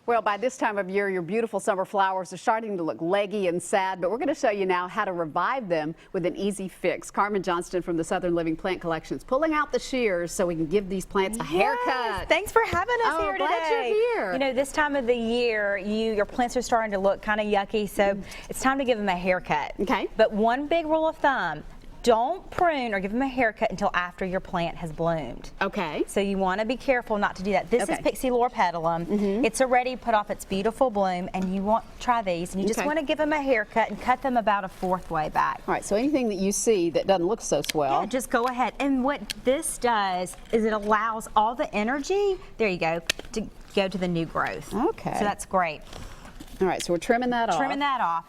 Well, by this time of year, your beautiful summer flowers are starting to look leggy and sad, but we're going to show you now how to revive them with an easy fix. Carmen Johnston from the Southern Living Plant Collection is pulling out the shears so we can give these plants a haircut. Thanks for having us here today. Glad you're here. You know, this time of the year, your plants are starting to look kind of yucky, so it's time to give them a haircut. Okay. But one big rule of thumb, don't prune or give them a haircut until after your plant has bloomed. Okay. So you want to be careful not to do that. This is Pixie Loropetalum. It's already put off its beautiful bloom, and you want to try these, and you just want to give them a haircut and cut them about a 1/4 way back. All right, so anything that you see that doesn't look so swell. Yeah, just go ahead. And what this does is it allows all the energy, there you go, to go to the new growth. Okay. So that's great. All right, so we're trimming that off. Trimming that off.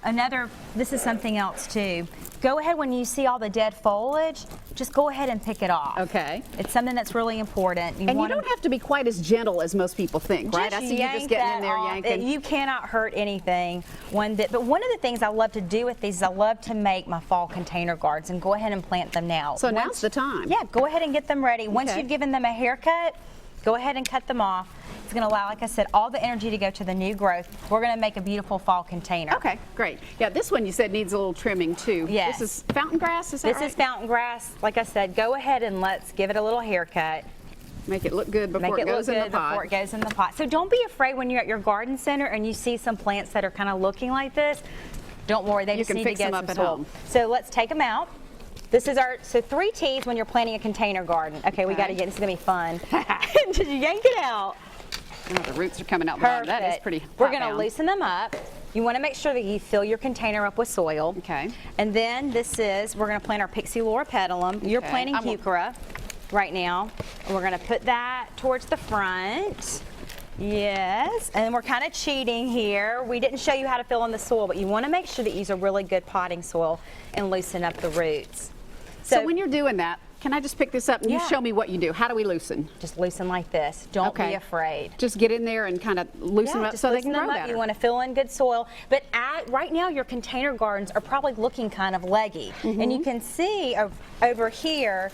This is something else too. Go ahead when you see all the dead foliage, just go ahead and pick it off. Okay. It's something that's really important. You don't have to be quite as gentle as most people think, right? I see you just getting in there yanking. You cannot hurt anything one bit. But one of the things I love to do with these is I love to make my fall container gardens and go ahead and plant them now. So now's the time. Yeah, go ahead and get them ready. Once you've given them a haircut, go ahead and cut them off. It's going to allow, like I said, all the energy to go to the new growth. We're going to make a beautiful fall container. Okay, great. Yeah, this one you said needs a little trimming too. Yes. This is fountain grass, is that right? This is fountain grass. Like I said, go ahead and let's give it a little haircut. Make it look good before it goes in the pot. Before it goes in the pot. So don't be afraid when you're at your garden center and you see some plants that are kind of looking like this. Don't worry, they just need to get some soil. So let's take them out. This is so 3 T's when you're planting a container garden. Okay, we got to get, this is going to be fun. Just yank it out. Oh, the roots are coming out. Perfect. That is pretty. We're going to loosen them up. You want to make sure that you fill your container up with soil. Okay. And then we're going to plant our Pixie Loropetalum. You're planting Heuchera right now. And we're going to put that towards the front. Yes, and we're kind of cheating here. We didn't show you how to fill in the soil, but you want to make sure that you use a really good potting soil and loosen up the roots. So when you're doing that, can I just pick this up and you show me what you do? How do we loosen? Just loosen like this. Don't be afraid. Just get in there and kind of loosen them up so they can grow better. You want to fill in good soil. But right now your container gardens are probably looking kind of leggy. And you can see over here,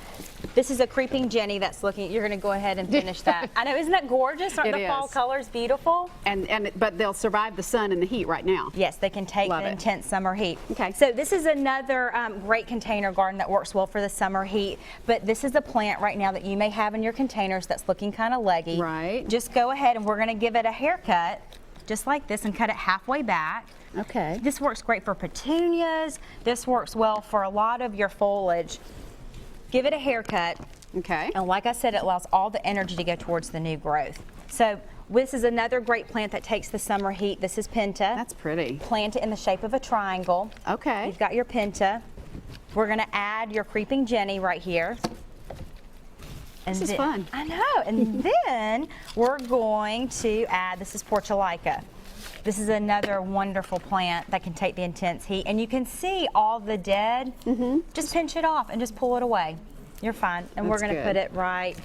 this is a creeping Jenny that's looking. You're going to go ahead and finish that. I know, isn't that gorgeous? Aren't the fall colors beautiful? But they'll survive the sun and the heat right now. Yes, they can take the intense summer heat. Okay. So this is another great container garden that works well for the summer heat. But this is a plant right now that you may have in your containers that's looking kind of leggy. Right. Just go ahead and we're going to give it a haircut, just like this, and cut it halfway back. Okay. This works great for petunias. This works well for a lot of your foliage. Give it a haircut. Okay. And like I said, it allows all the energy to go towards the new growth. So this is another great plant that takes the summer heat. This is Penta. That's pretty. Plant it in the shape of a triangle. Okay. You've got your Penta. We're going to add your creeping Jenny right here. And this is fun. I know. And then we're going to add, this is Portulaca. This is another wonderful plant that can take the intense heat. And you can see all the dead. Just pinch it off and just pull it away. You're fine. And we're going to put it right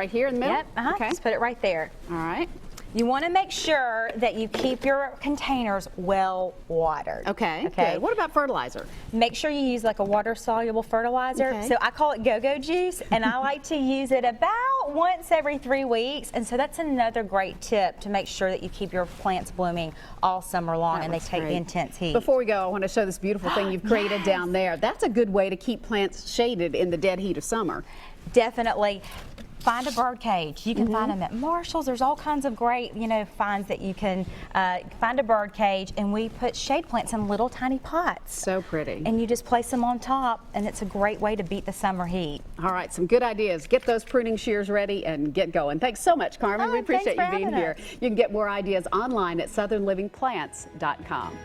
here in the middle? Yep. Okay. Just put it right there. All right. You want to make sure that you keep your containers well watered. Okay. Good. What about fertilizer? Make sure you use like a water-soluble fertilizer. Okay. So I call it go-go juice, and I like to use it about once every 3 weeks. And so that's another great tip to make sure that you keep your plants blooming all summer long and they take the intense heat. Before we go, I want to show this beautiful thing you've created down there. That's a good way to keep plants shaded in the dead heat of summer. Definitely. Find a bird cage. You can find them at Marshall's. There's all kinds of great, finds that you can find a bird cage, and we put shade plants in little tiny pots. So pretty. And you just place them on top, and it's a great way to beat the summer heat. All right, some good ideas. Get those pruning shears ready and get going. Thanks so much, Carmen. We appreciate you being here. You can get more ideas online at southernlivingplants.com.